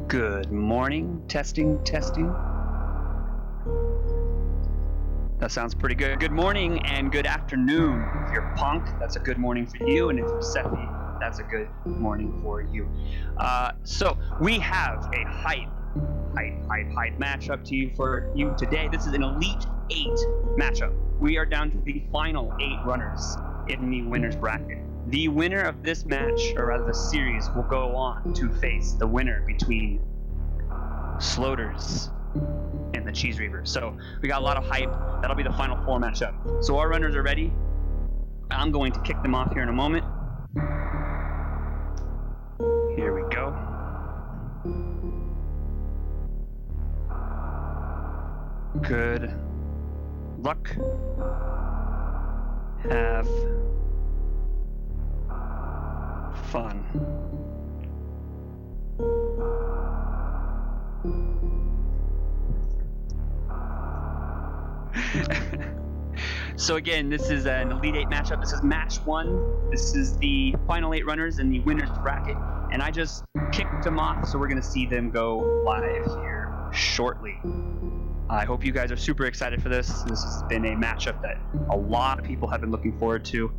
Good morning. Testing, testing. That sounds pretty good. Good morning and good afternoon. If you're Ponk, that's a good morning for you. And if you're Sephi, that's a good morning for you. So we have a hype matchup for you today. This is an Elite 8 matchup. We are down to the final 8 runners in the winner's bracket. The winner of this match, or rather the series, will go on to face the winner between Sloaters and the Cheese Reaver. So we got a lot of hype. That'll be the final 4 matchup. So our runners are ready. I'm going to kick them off here in a moment. Here we go. Good luck. Have fun. So again, this is an Elite 8 matchup. This is match 1. This is the final 8 runners in the winner's bracket. And I just kicked them off, so we're going to see them go live here shortly. I hope you guys are super excited for this. This has been a matchup that a lot of people have been looking forward to.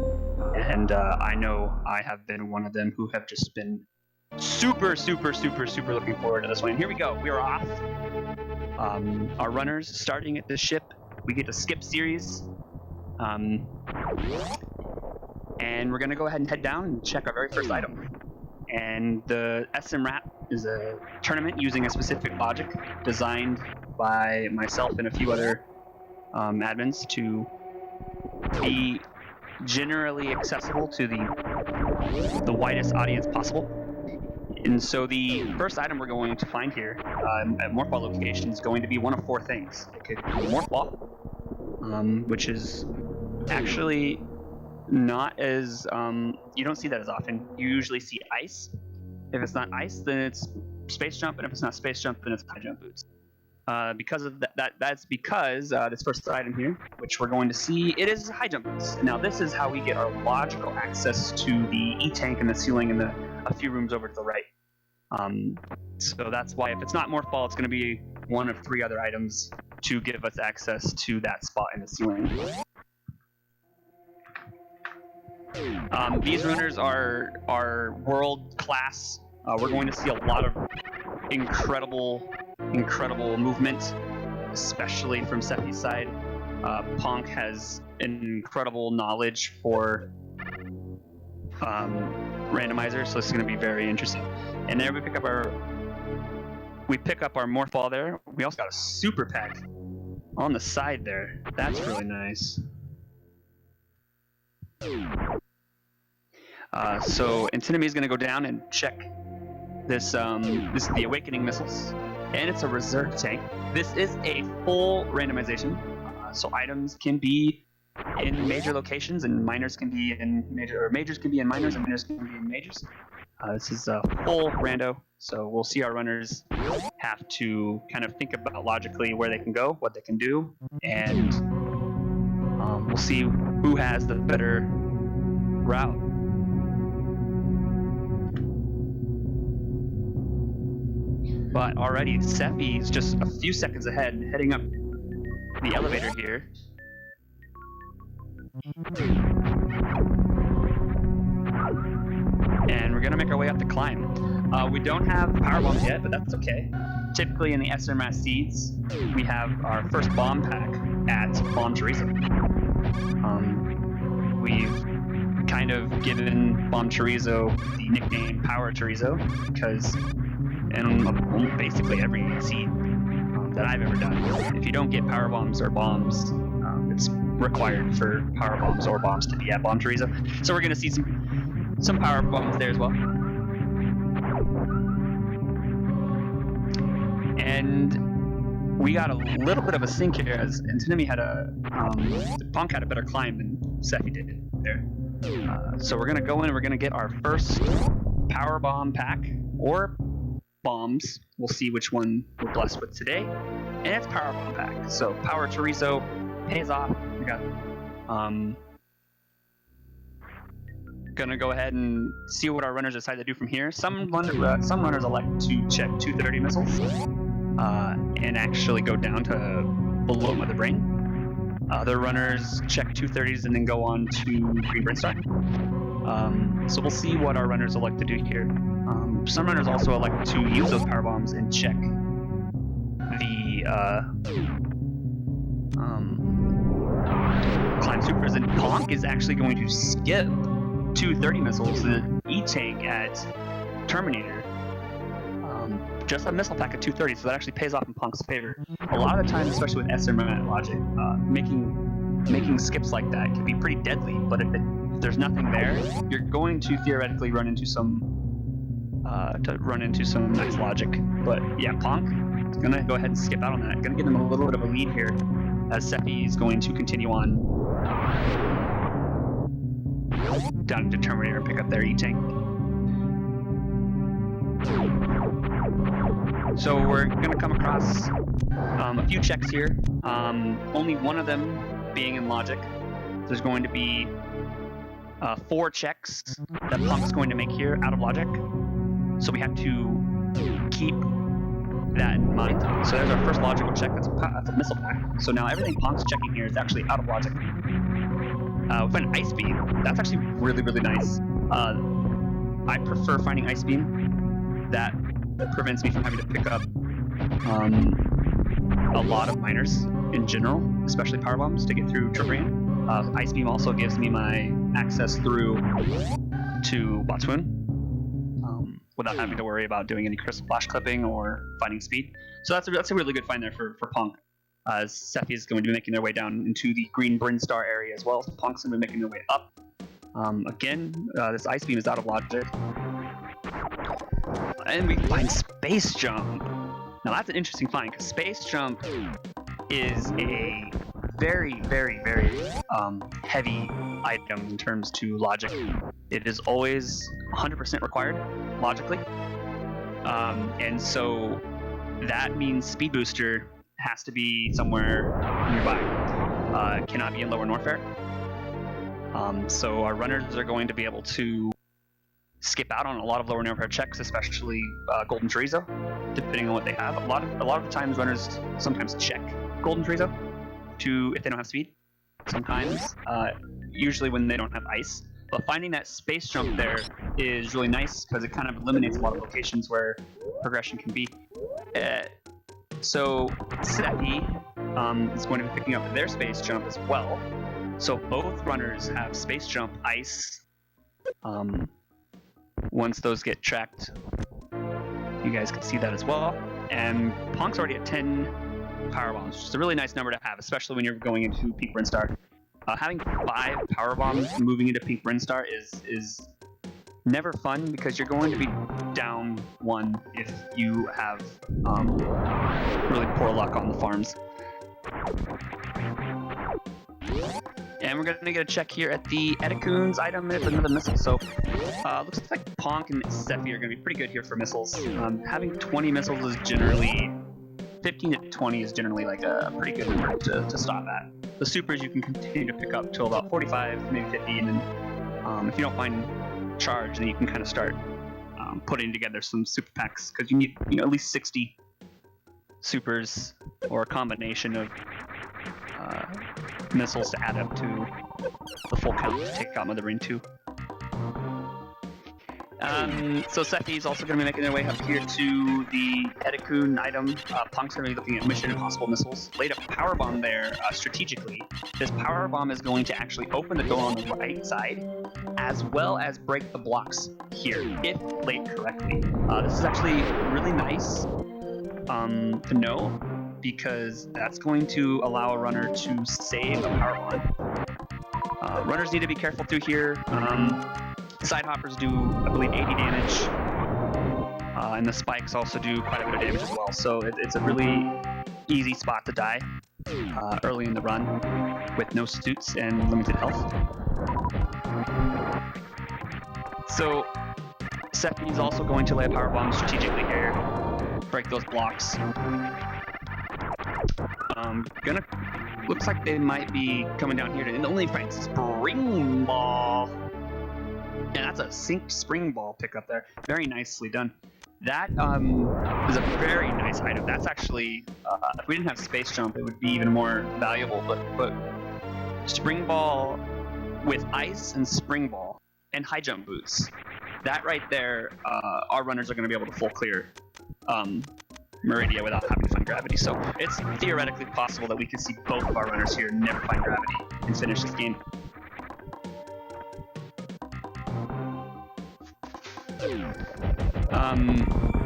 And I know I have been one of them who have just been super looking forward to this one. And here we go. We are off. Our runners starting at this ship. We get to skip series. And we're going to go ahead and head down and check our very first item. And the SMRAT is a tournament using a specific logic designed by myself and a few other admins to be generally accessible to the widest audience possible. And so the first item we're going to find here at Morphball location is going to be one of 4 things. It could be Morphball, which is actually not as you don't see that as often. You usually see ice. If it's not ice, then it's space jump, and if it's not space jump, then it's high jump boots. Because of that's because this first item here, which we're going to see, it is high jump boots. Now this is how we get our logical access to the E-tank and the ceiling and a few rooms over to the right. So that's why if it's not Morphball, it's going to be one of 3 other items to give us access to that spot in the ceiling. These runners are world class. We're going to see a lot of incredible movement, especially from Sephi's side. Ponk has an incredible knowledge for randomizer, so this is going to be very interesting. And there we pick up our Morphball there. We also got a super pack on the side there. That's really nice. So Antinomy is going to go down and check this. This is the Awakening missiles, and it's a reserve tank. This is a full randomization, so items can be in major locations, and minors can be in majors can be in minors, and minors can be in majors. This is a full rando, so we'll see our runners have to kind of think about logically where they can go, what they can do, and we'll see who has the better route. But already Sephi is just a few seconds ahead, heading up the elevator here. And we're gonna make our way up the climb. We don't have power bombs yet, but that's okay. Typically in the SMRAT seeds, we have our first bomb pack at Bomb Chorizo. We've kind of given Bomb Chorizo the nickname Power Chorizo because in basically every seed that I've ever done, if you don't get power bombs or bombs, it's required for power bombs or bombs to be at Bomb Chorizo. So we're going to see some power bombs there as well. And we got a little bit of a sink here as Antinomy had Ponk had a better climb than Sephi did there. So we're going to go in and we're going to get our first power bomb pack or bombs. We'll see which one we're blessed with today. And it's power bomb pack. So Power Chorizo pays off. We got gonna go ahead and see what our runners decide to do from here. Some runners elect to check 230 missiles and actually go down to below Mother Brain. Other runners check 230s and then go on to Green Brinstar. So we'll see what our runners elect to do here. Some runners also elect to use those power bombs and check the climb supers, and Ponk is actually going to skip 230 missiles, the E-tank at Terminator. Just a missile pack at 230, so that actually pays off in Ponk's favor. A lot of the times, especially with SMRAT logic, making skips like that can be pretty deadly, but if there's nothing there, you're going to theoretically run into some nice logic. But yeah, Ponk is gonna go ahead and skip out on that. Gonna give him a little bit of a lead here, as Seppi is going to continue on down to Terminator and pick up their E-tank. So we're gonna come across a few checks here. Only one of them being in logic. There's going to be 4 checks that Punk's going to make here out of logic. So we have to keep that in mind. So there's our first logical check. That's a missile pack. So now everything Punk's checking here is actually out of logic. We find Ice Beam. That's actually really, really nice. I prefer finding Ice Beam. That prevents me from having to pick up a lot of miners in general, especially power bombs, to get through terrain. Ice Beam also gives me my access through to Botswoon without having to worry about doing any crystal flash clipping or finding speed. So that's a really good find there for Ponk. As Seppi is going to be making their way down into the Green Brinstar area as well. So Punk's going to be making their way up. Again, this Ice Beam is out of logic. And we find Space Jump. Now that's an interesting find, because Space Jump is a very, very, very heavy item in terms to logic. It is always 100% required, logically. And so that means Speed Booster has to be somewhere nearby. It cannot be in Lower Norfair. So our runners are going to be able to skip out on a lot of Lower Norfair checks, especially Golden Chorizo, depending on what they have. A lot of the times runners sometimes check Golden Chorizo if they don't have speed. Sometimes, usually when they don't have ice. But finding that Space Jump there is really nice, because it kind of eliminates a lot of locations where progression can be. So Seppi is going to be picking up their Space Jump as well. So both runners have Space Jump, Ice. Once those get tracked, you guys can see that as well. And Ponk's already at 10 power bombs, which is a really nice number to have, especially when you're going into Pink Brinstar. Having 5 power bombs moving into Pink Brinstar is never fun, because you're going to be down 1 if you have really poor luck on the farms. And we're going to get a check here at the Edikune's item. It's another missile. So looks like Ponk and Seppi are going to be pretty good here for missiles. Having 20 missiles is generally 15 to 20 is generally like a pretty good number to stop at. The supers you can continue to pick up till about 45, maybe 50, and then if you don't find charge, then you can kind of start putting together some super packs, because you need at least 60 supers or a combination of missiles to add up to the full count to take out Mother Brain 2. So Seppi is also going to be making their way up here to the Edikune item. Punk's going to be looking at Mission Impossible missiles. Laid a power bomb there strategically. This power bomb is going to actually open the door on the right side, as well as break the blocks here, if laid correctly. This is actually really nice to know, because that's going to allow a runner to save a power bomb. Runners need to be careful through here. Side hoppers do, I believe, 80 damage, and the spikes also do quite a bit of damage as well. So it's a really easy spot to die early in the run with no suits and limited health. So Seppi is also going to lay a power bomb strategically here, break those blocks. Looks like they might be coming down here to only find Spring Ball. And that's a sink spring ball pickup there. Very nicely done. That is a very nice item. That's actually, if we didn't have space jump, it would be even more valuable. But spring ball with ice and spring ball and high jump boots. That right there, our runners are going to be able to full clear Meridia without having to find gravity. So it's theoretically possible that we could see both of our runners here never find gravity and finish this game.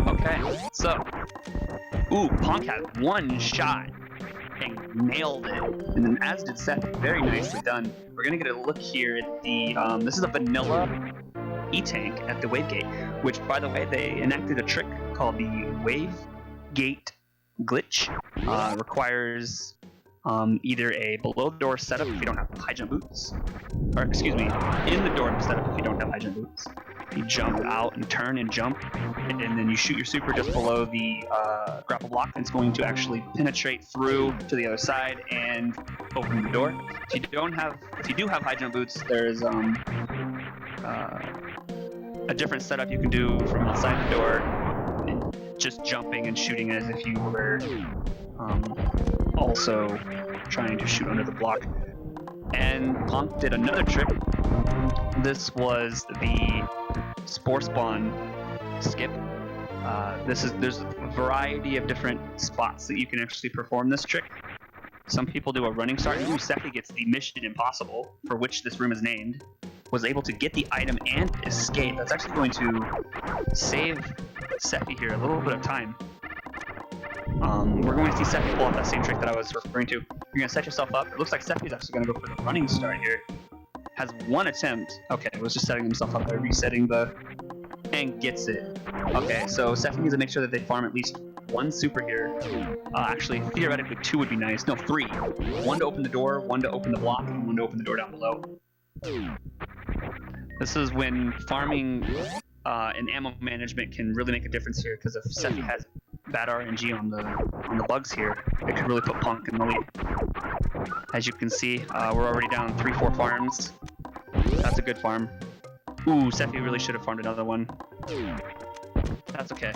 Okay, so, Ponk had one shot and nailed it, and then as did Seth. Very nicely done. We're gonna get a look here at the, this is a vanilla E-Tank at the Wave Gate, which, by the way, they enacted a trick called the Wave Gate glitch. Requires either a below the door setup if you don't have high jump boots, or excuse me, in the door setup if you don't have high jump boots. You jump out and turn and jump, and then you shoot your super just below the grapple block, and it's going to actually penetrate through to the other side and open the door. If you do have high jump boots, there's a different setup you can do from outside the door, just jumping and shooting as if you were also trying to shoot under the block. And Ponk did another trick. This was the Spore Spawn skip. There's a variety of different spots that you can actually perform this trick. Some people do a running start. Sephi gets the Mission Impossible, for which this room is named, was able to get the item and escape. That's actually going to save Sephi here a little bit of time. We're going to see Sephi pull off that same trick that I was referring to. You're going to set yourself up. It looks like Sephi's actually going to go for the running start here. Has one attempt. Okay, was just setting himself up by resetting the... and gets it. Okay, so Sephi needs to make sure that they farm at least one super here. Actually, theoretically, 2 would be nice. No, 3. 1 to open the door, 1 to open the block, and 1 to open the door down below. This is when farming and ammo management can really make a difference here, because if Sephi has bad RNG on the bugs here, it could really put Ponk in the lead. As you can see, we're already down 3-4 farms. That's a good farm. Sephi really should have farmed another one. That's okay.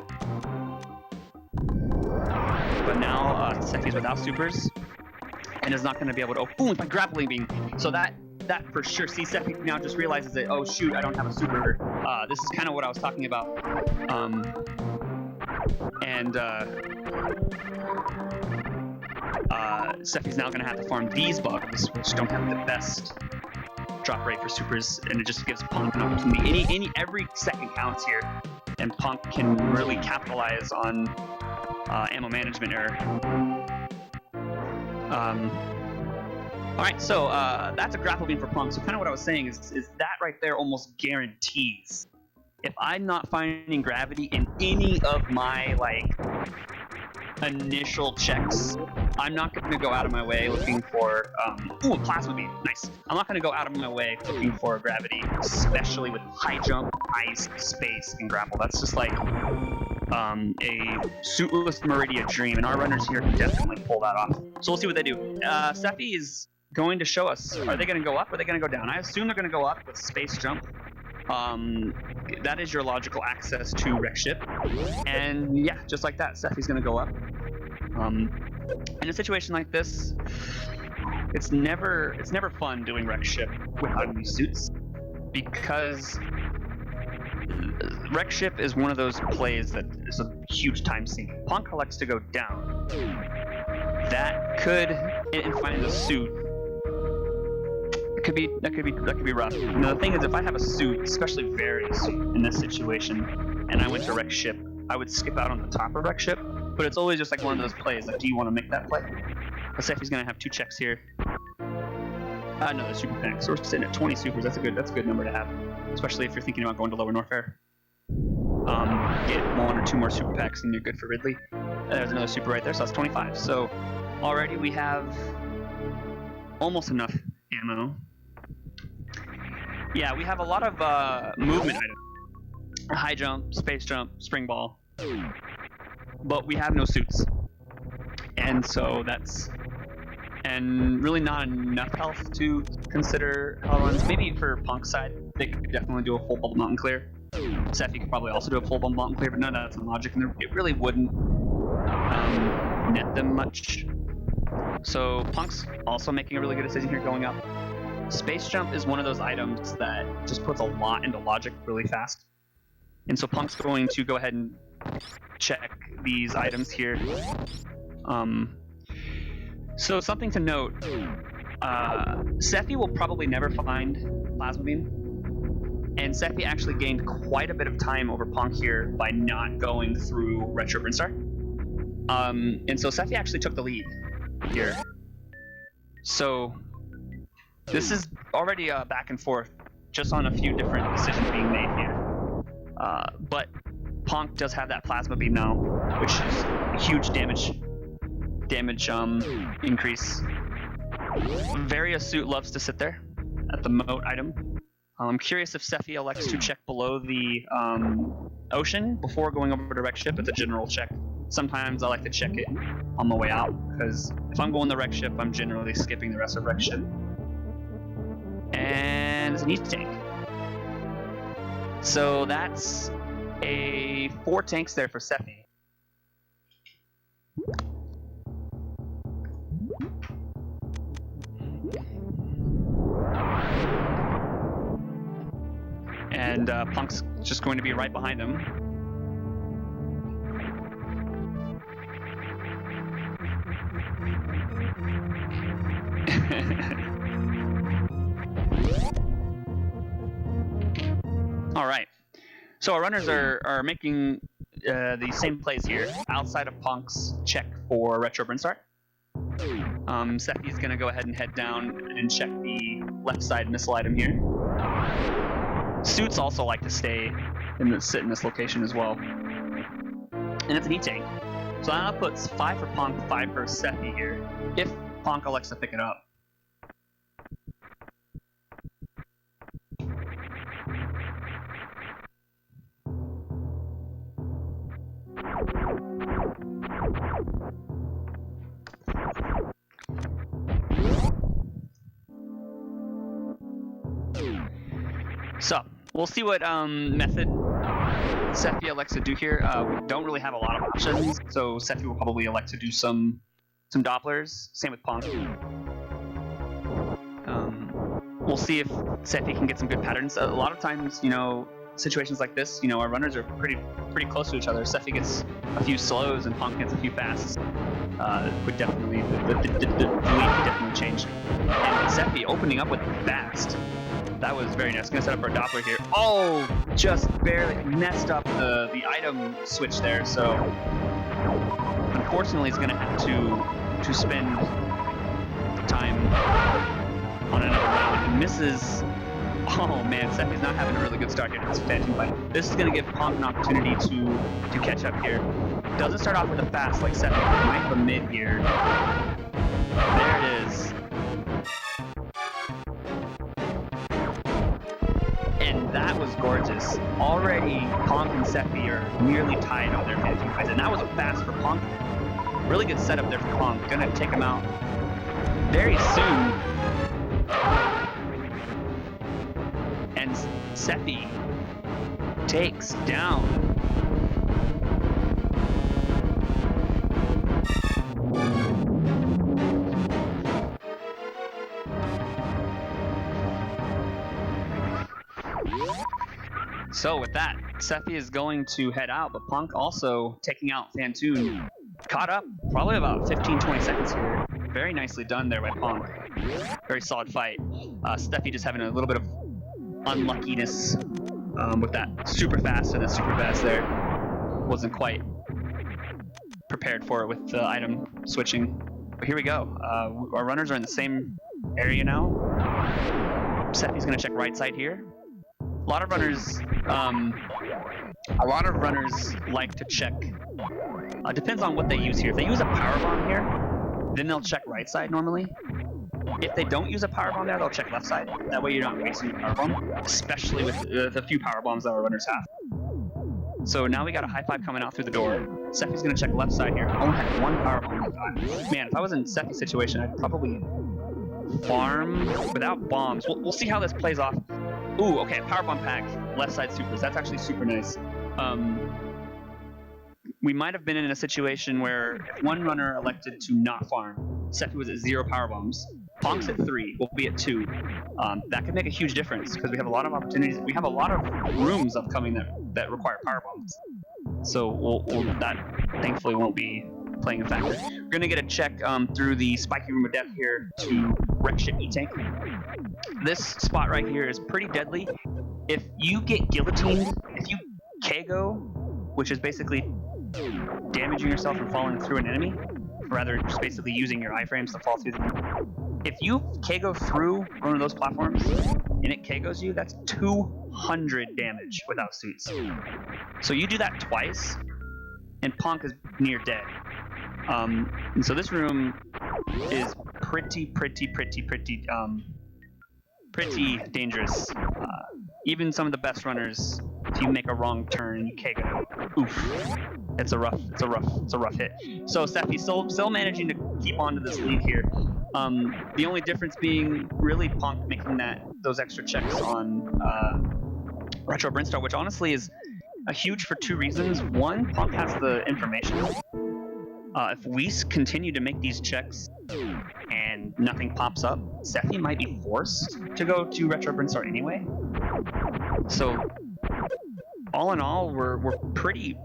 But now Sephi's without supers and is not going to be able to. It's my grappling beam. So that for sure. See, Sephi now just realizes that, oh shoot, I don't have a super. This is kind of what I was talking about. Sephi's now going to have to farm these bugs, which don't have the best drop rate for supers, and it just gives Ponk an opportunity. Every second counts here, and Ponk can really capitalize on ammo management error. Alright, so that's a grapple beam for Ponk. So kind of what I was saying is that right there almost guarantees, if I'm not finding gravity in any of my initial checks, I'm not going to go out of my way looking for a plasma beam. Nice. I'm not going to go out of my way looking for gravity, especially with high jump, ice, space, and grapple. That's just like a suitless Meridia dream, and our runners here can definitely pull that off. So we'll see what they do. Sephi is going to show us. Are they going to go up or are they going to go down? I assume they're going to go up with space jump. That is your logical access to wreck ship, and yeah, just like that, Sephi's gonna go up. In a situation like this, it's never fun doing wreck ship without any suits, because wreck ship is one of those plays that is a huge time sink. Ponk elects to go down. That could, and find a suit. That could be rough. Now, the thing is, if I have a suit, especially various in this situation, and I went to wreck ship, I would skip out on the top of wreck ship. But it's always just like one of those plays. Like, do you want to make that play? Sephi's gonna have 2 checks here. Another super pack. So we're sitting at 20 supers. That's a good number to have, especially if you're thinking about going to Lower Norfair. Get 1 or 2 more super packs, and you're good for Ridley. There's another super right there, so that's 25. So already we have almost enough ammo. Yeah, we have a lot of movement items. High jump, space jump, spring ball. But we have no suits. And so and really not enough health to consider hell runs. Maybe for Punk's side, they could definitely do a full bubble mountain clear. Sephi could probably also do a full bubble mountain clear, but none of that's in logic, and it really wouldn't net them much. So Punk's also making a really good decision here going up. Space Jump is one of those items that just puts a lot into logic really fast. And so Punk's going to go ahead and check these items here. So something to note, Sephi will probably never find Plasma Beam. And Sephi actually gained quite a bit of time over Ponk here by not going through Retro Brinstar. And so Sephi actually took the lead here. So this is already back and forth, just on a few different decisions being made here. But Ponk does have that Plasma Beam now, which is a huge damage increase. Various Suit loves to sit there at the moat item. I'm curious if Sephi elects to check below the ocean before going over to wreck ship. It's a general check. Sometimes I like to check it on the way out, because if I'm going to wreck ship, I'm generally skipping the rest of wreck ship. And it's an easy tank. So that's 4 tanks there for Sephi. And Punk's just going to be right behind him. All right. So our runners are making the same plays here, outside of Punk's check for Retro Brinstar. Sephi's going to go ahead and head down and check the left side missile item here. Suits also like to sit in this location as well. And it's an E-tank. So that puts 5 for Ponk, 5 for Sephi here, if Ponk elects to pick it up. So, we'll see what method Sephi elects to do here. We don't really have a lot of options, so Sephi will probably elect to do some Dopplers. Same with Ponk. We'll see if Sephi can get some good patterns. A lot of times, situations like this, our runners are pretty close to each other. Sephi gets a few slows and Ponk gets a few fasts. Would definitely the lead would definitely change. And Sephi opening up with fast. That was very nice. Gonna set up our Doppler here. Oh, just barely messed up the item switch there. So unfortunately, he's gonna have to spend time on another round. And misses. Oh man, Sephi's not having a really good start here to this Phantom fight. This is gonna give Ponk an opportunity to catch up here. Doesn't start off with a fast like Sephi. Might have a mid here. There it is. And that was gorgeous. Already, Ponk and Sephi are nearly tied on their Phantom fights, and that was a fast for Ponk. Really good setup there for Ponk. Gonna take him out very soon. And Sephi takes down So with that, Sephi is going to head out, but Ponk also taking out Phantoon. Caught up, probably about 15-20 seconds here. Very nicely done there by Ponk. Very solid fight. Sephi just having a little bit of unluckiness with that super fast and the super fast there. Wasn't quite prepared for it with the item switching. But here we go. Our runners are in the same area now. Sephi's going to check right side here. A lot of runners like to check. Depends on what they use here. If they use a power bomb here, then they'll check right side normally. If they don't use a power bomb there, they'll check left side. That way you're not wasting a power bomb, especially with the few power bombs that our runners have. So now we got a high five coming out through the door. Sephi's gonna check left side here. Only had 1 power bomb at the time. Man, if I was in Sephi's situation, I'd probably farm without bombs. We'll see how this plays off. Ooh, okay, powerbomb pack, left side supers. That's actually super nice. We might have been in a situation where if one runner elected to not farm, Sephi was at 0 power bombs, Ponk's at 3, we'll be at 2. That could make a huge difference because we have a lot of opportunities. We have a lot of rooms upcoming that require power bombs. So that thankfully won't be playing a factor. We're going to get a check through the spiky room of death here to wreck ship E-tank. This spot right here is pretty deadly. If you get guillotined, if you KGO, which is basically damaging yourself and falling through an enemy, rather just basically using your iframes to fall through them. If you KGO through one of those platforms and it KGOs you, that's 200 damage without suits. So you do that twice, and Ponk is near dead. And so this room is pretty dangerous. Even some of the best runners, if you make a wrong turn, you KGO. Oof. It's a rough hit. So Sephi's still managing to keep on to this lead here. The only difference being really Ponk making those extra checks on Retro Brinstar, which honestly is huge for 2 reasons. One, Ponk has the information. If we continue to make these checks and nothing pops up, Sephi might be forced to go to Retro Brinstar anyway. So all in all, we're pretty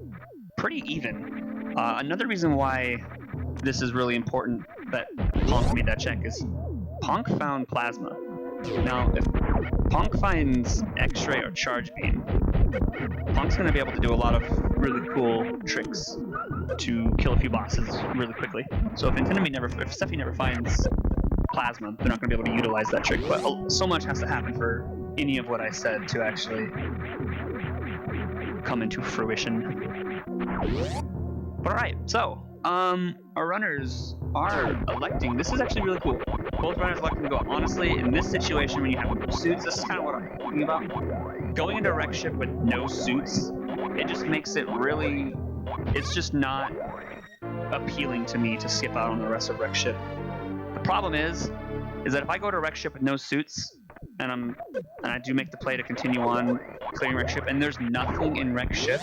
even. Another reason why this is really important that Ponk made that check is Ponk found plasma. Now, if Ponk finds X-ray or charge beam, Ponk's going to be able to do a lot of really cool tricks to kill a few bosses really quickly. So if Sephi never finds plasma, they're not going to be able to utilize that trick. But so much has to happen for any of what I said to actually come into fruition. But alright, so our runners are electing. This is actually really cool. Both runners electing to go. Honestly, in this situation when you have no suits, this is kind of what I'm talking about. Going into a wreck ship with no suits, it just makes it really, it's just not appealing to me to skip out on the rest of wreck ship. The problem is that if I go to wreck ship with no suits, and I do make the play to continue on clearing wreck ship, and there's nothing in wreck ship,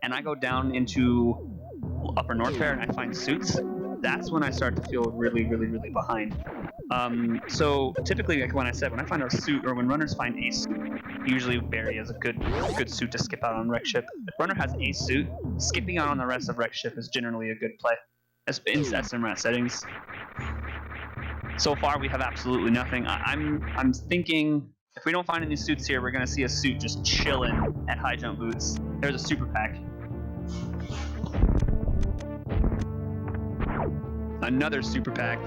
and I go down into Upper North Fair and I find suits, that's when I start to feel really behind. So typically, like when I find a suit, or when runners find a suit, usually Barry is a good suit to skip out on wreck ship. If runner has a suit, skipping out on the rest of wreck ship is generally a good play, in SMRAT settings. So far, we have absolutely nothing. I'm thinking if we don't find any suits here, we're gonna see a suit just chilling at high jump boots. There's a super pack. Another super pack.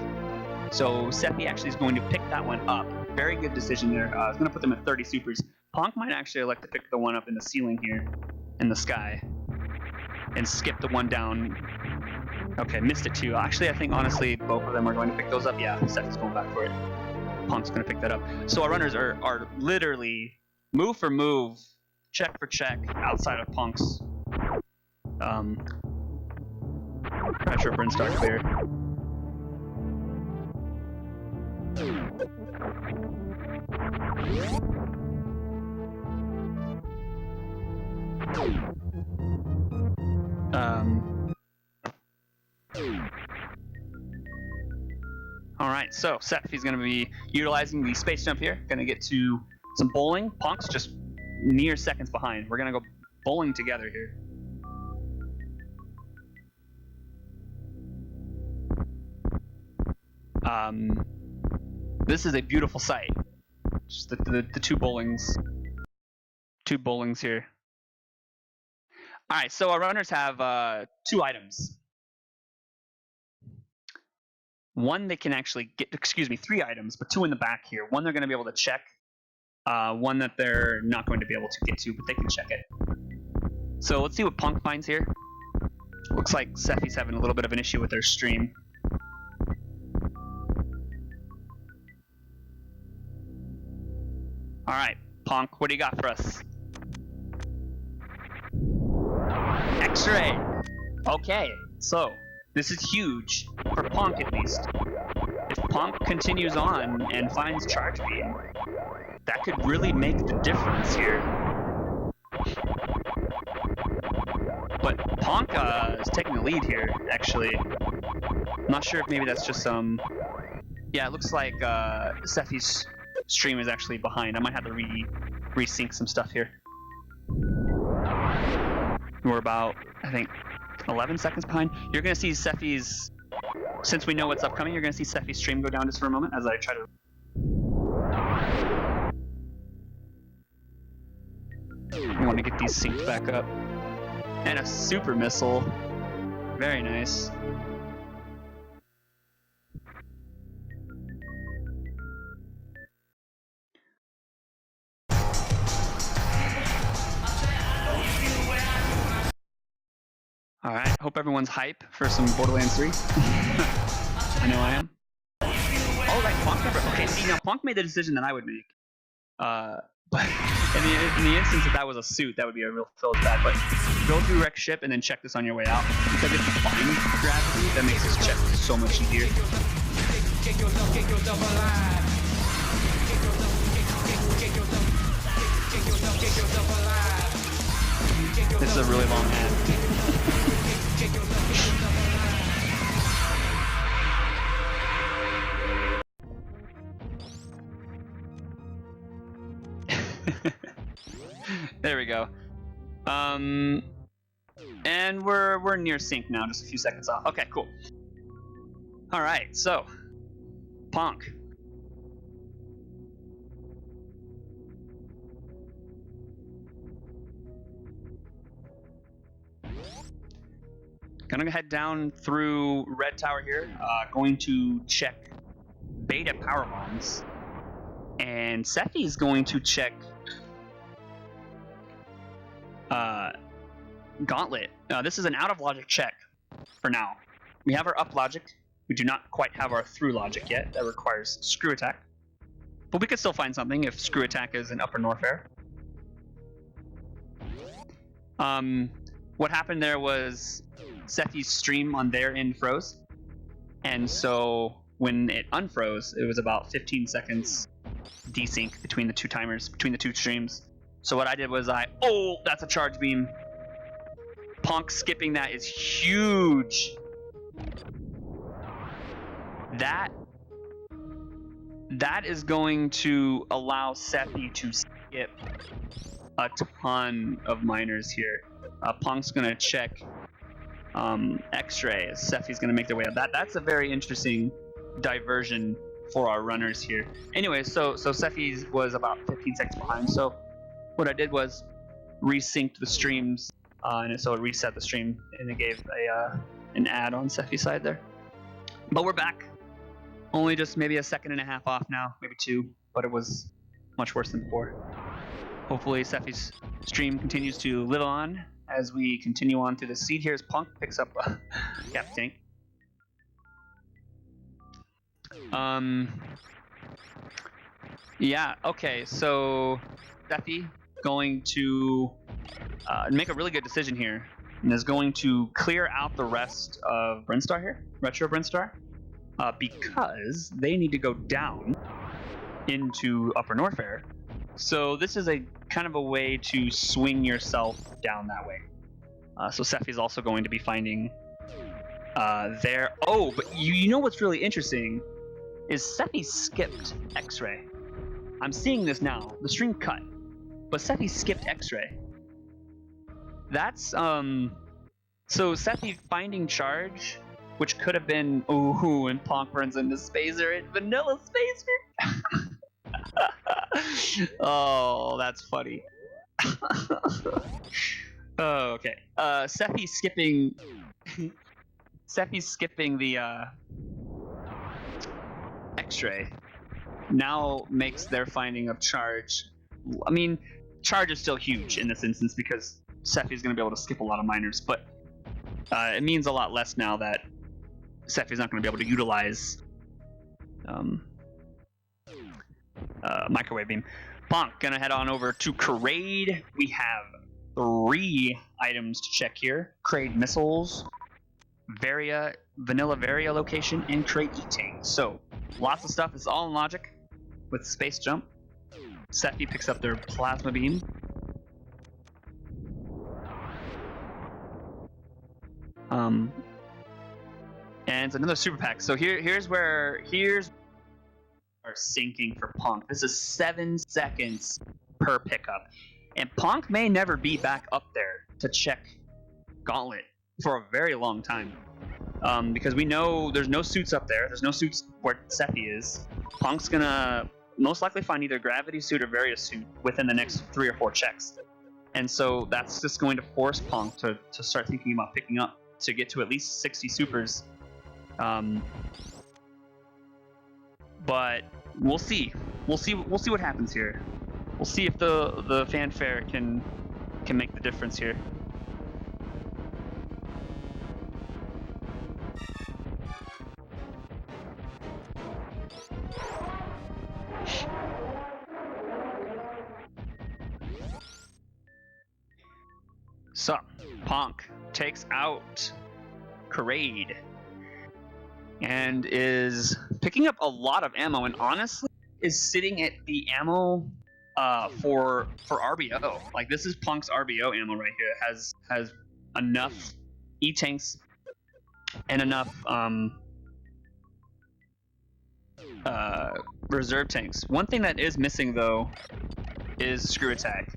So Sephi actually is going to pick that one up. Very good decision there. It's going to put them at 30 supers. Ponk might actually elect to pick the one up in the ceiling here, in the sky, and skip the one down. Okay, missed it too. Actually, I think honestly both of them are going to pick those up. Yeah, Sephi's going back for it. Ponk's going to pick that up. So our runners are literally move for move, check for check outside of Ponk's Retro Brinstar clear. Alright, so Sephi's going to be utilizing the space jump here. Going to get to some bowling. Ponk's just near seconds behind. We're going to go bowling together here. This is a beautiful sight. Just the two bowlings here. All right, so our runners have 2 items. One they can actually get, 3 items, but 2 in the back here. One they're going to be able to check. One that they're not going to be able to get to, but they can check it. So let's see what Ponk finds here. Looks like Sephi's having a little bit of an issue with their stream. All right, Ponk, what do you got for us? X-ray. Okay, so this is huge for Ponk at least. If Ponk continues on and finds Charge Beam. That could really make the difference here. But Ponk is taking the lead here, actually. I'm not sure if maybe that's just some... Yeah, it looks like Sephi's stream is actually behind. I might have to resync some stuff here. We're about, I think, 11 seconds behind. You're going to see Sephi's... Since we know what's upcoming, you're going to see Sephi's stream go down just for a moment as I try to... I want to get these synced back up. And a super missile. Very nice. Alright, hope everyone's hype for some Borderlands 3. I know I am. Oh, right, Ponk never... Okay, see, now Ponk made the decision that I would make. But in the instance that was a suit, that would be a real feels bad. But go through wreck ship and then check this on your way out. Because it's fine gravity, that makes this check so much easier. This is a really long ad. There we go. And we're near sync now, just a few seconds off. Okay, cool. All right, so Ponk. Gonna head down through Red Tower here. Going to check Beta power bombs, and Sephi's going to check Gauntlet. This is an out of logic check for now. We have our up logic. We do not quite have our through logic yet. That requires screw attack. But we could still find something if screw attack is in upper Norfair. What happened there was Sephi's stream on their end froze. And so when it unfroze, it was about 15 seconds desync between the two timers, between the two streams. So what I did was oh, that's a charge beam. Ponk skipping that is huge. That is going to allow Sephi to skip a ton of miners here. Ponk's gonna check X-ray. Sephi's gonna make their way up. That's a very interesting diversion for our runners here. Anyway, so Sephi's was about 15 seconds behind. So what I did was resynced the streams, and so it reset the stream, and it gave an ad on Sephi's side there. But we're back. Only just maybe a second and a half off now, maybe 2, but it was much worse than before. Hopefully Sephi's stream continues to live on as we continue on through the seed. Here's Ponk picks up Cap Tank. Yeah, okay, so Sephi going to make a really good decision here, and is going to clear out the rest of Brinstar here, Retro Brinstar, because they need to go down into Upper Norfair. So this is a kind of a way to swing yourself down that way. So Sephi's also going to be finding there. Oh, but you know what's really interesting is Sephi skipped X-ray. I'm seeing this now. The stream cut, but Sephi skipped X-ray. That's so Sephi finding charge, which could have been and Ponk runs into Spacer and Vanilla Spacer. Oh, that's funny. Oh, okay. Sephi's skipping the X-ray. Now makes their finding of charge. I mean, charge is still huge in this instance because Sephi's going to be able to skip a lot of miners, but it means a lot less now that Sephi's not going to be able to utilize microwave beam. Ponk gonna head on over to Kraid. We have 3 items to check here: Kraid missiles, Vanilla Varia location, and Kraid E-Tank. So Lots of stuff. It's all in logic with space jump. Sephi picks up their plasma beam. And it's another super pack. So here's where are sinking for Ponk. This is 7 seconds per pickup. And Ponk may never be back up there to check Gauntlet for a very long time. Because we know there's no suits up there. There's no suits where Sephi is. Punk's gonna most likely find either Gravity Suit or Various Suit within the next 3 or 4 checks. And so that's just going to force Ponk to start thinking about picking up to get to at least 60 supers. But we'll see. We'll see what happens here. We'll see if the fanfare can make the difference here. So, Ponk takes out Parade and is picking up a lot of ammo, and honestly is sitting at the ammo for RBO. Like, this is Punk's RBO ammo right here. It has enough E-tanks and enough reserve tanks. One thing that is missing though is Screw Attack.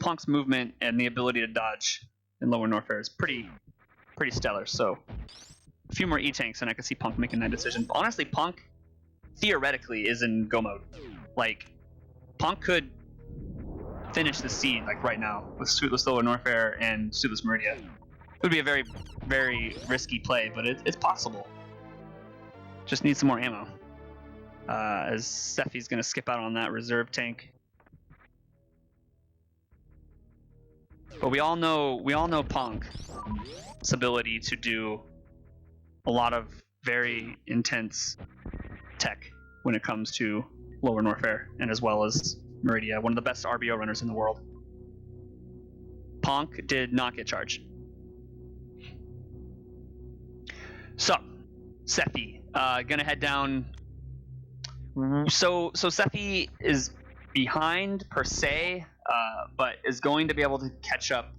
Punk's movement and the ability to dodge in Lower Norfair is pretty stellar. So a few more E-tanks and I can see Ponk making that decision. But honestly, Ponk theoretically is in go mode. Like, Ponk could finish the seed like right now with Suitless Lower Norfair and Suitless Meridia. It would be a very, very risky play, but it's possible. Just need some more ammo. As Sephi's gonna skip out on that reserve tank. But we all know Punk's ability to do a lot of very intense tech when it comes to Lower Norfair, and as well as Meridia, one of the best RBO runners in the world. Ponk did not get charged. So, Sephi, gonna head down. So Sephi is behind per se, but is going to be able to catch up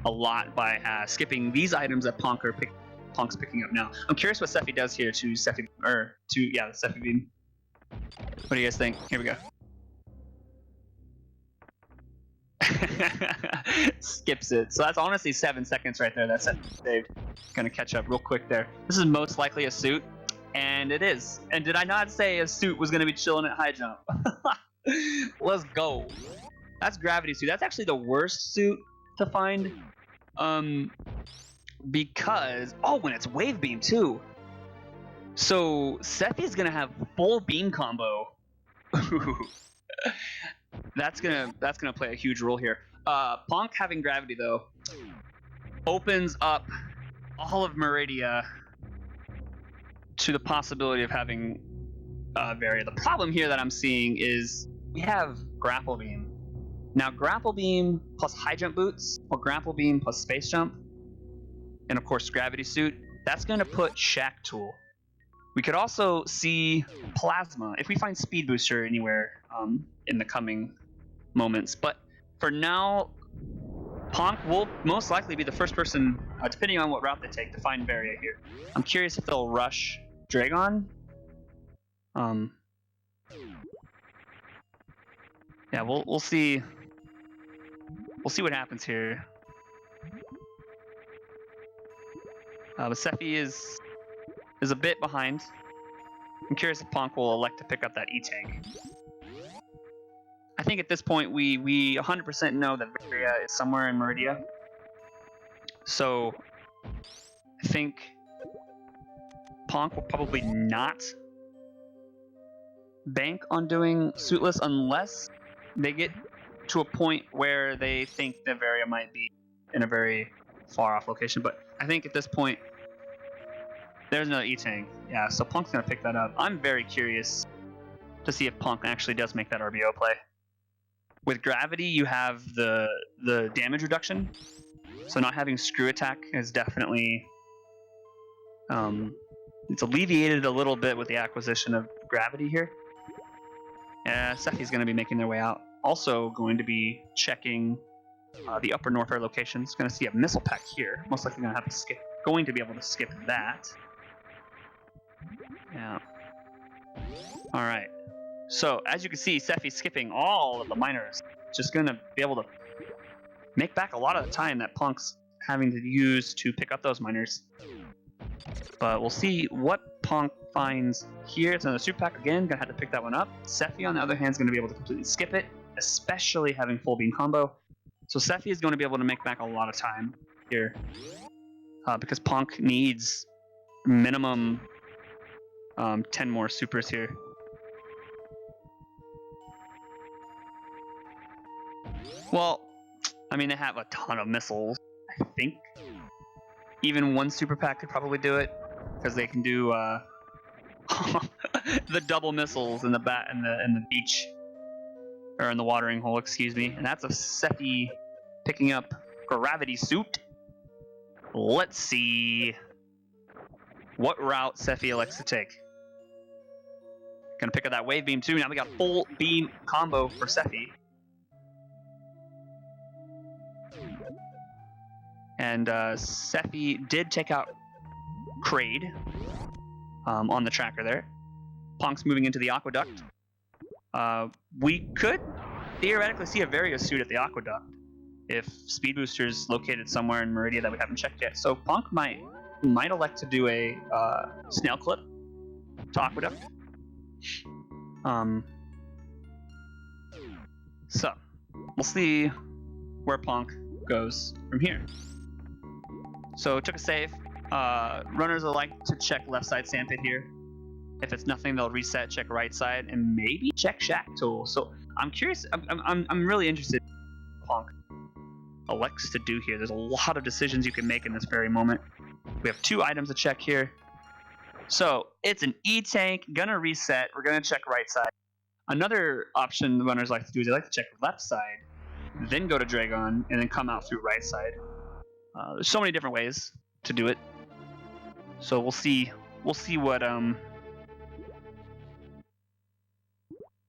a lot by skipping these items that Punk's picking up now. I'm curious what Sephi does here to Sephi, the Sephi beam. What do you guys think? Here we go. Skips it. So that's honestly 7 seconds right there. That's saved. Gonna catch up real quick there. This is most likely a suit, and it is. And did I not say a suit was gonna be chilling at high jump? Let's go. That's Gravity Suit. That's actually the worst suit to find. Because when it's Wave Beam too. So Sephi's gonna have full beam combo. That's gonna play a huge role here. Ponk having Gravity though opens up all of Meridia to the possibility of having Varia. The problem here that I'm seeing is we have Grapple Beam. Now Grapple Beam plus High Jump Boots, or Grapple Beam plus Space Jump, and of course Gravity Suit, that's going to put Shack Tool. We could also see Plasma if we find Speed Booster anywhere in the coming moments. But for now, Ponk will most likely be the first person, depending on what route they take, to find Varia here. I'm curious if they'll rush Dragon. Yeah, we'll see. We'll see what happens here. But Sephi is a bit behind. I'm curious if Ponk will elect to pick up that E-tank. I think at this point we 100% know that Varia is somewhere in Meridia. So I think Ponk will probably not bank on doing Suitless unless they get to a point where they think that Varia might be in a very far off location. But I think at this point, there's another E-tank. Yeah, so Punk's gonna pick that up. I'm very curious to see if Ponk actually does make that RBO play. With Gravity, you have the damage reduction, so not having Screw Attack is definitely It's alleviated a little bit with the acquisition of gravity here. Sephi's going to be making their way out. Also going to be checking the upper north air locations. Going to see a missile pack here. Most likely going to have to skip. Going to be able to skip that. Yeah. All right. So as you can see, Sephi's skipping all of the miners. Just going to be able to make back a lot of the time that Punk's having to use to pick up those miners. But we'll see what Ponk finds here. It's another super pack again. Gonna have to pick that one up. Sephi, on the other hand, is gonna be able to completely skip it, especially having full beam combo. So Sephi is going to be able to make back a lot of time here because Ponk needs minimum 10 more supers here. Well, I mean, they have a ton of missiles. I think even one super pack could probably do it because they can do the double missiles in the beach or in the watering hole, excuse me. And that's a Sephi picking up gravity suit. Let's see what route Sephi elects to take. Gonna pick up that wave beam too. Now we got full beam combo for Sephi. And Sephi did take out Kraid on the tracker there. Punk's moving into the aqueduct. We could theoretically see a Various suit at the aqueduct if Speed Booster's located somewhere in Meridia that we haven't checked yet. So Ponk might elect to do a snail clip to aqueduct. So we'll see where Ponk goes from here. So took a save. Runners will like to check left side sandpit here. If it's nothing, they'll reset, check right side, and maybe check shack tool. So I'm curious. I'm really interested in what Ponk elects to do here. There's a lot of decisions you can make in this very moment. We have 2 items to check here. So it's an E-tank, gonna reset. We're gonna check right side. Another option the runners like to do is they like to check left side, then go to Dragon, and then come out through right side. There's so many different ways to do it. So we'll see what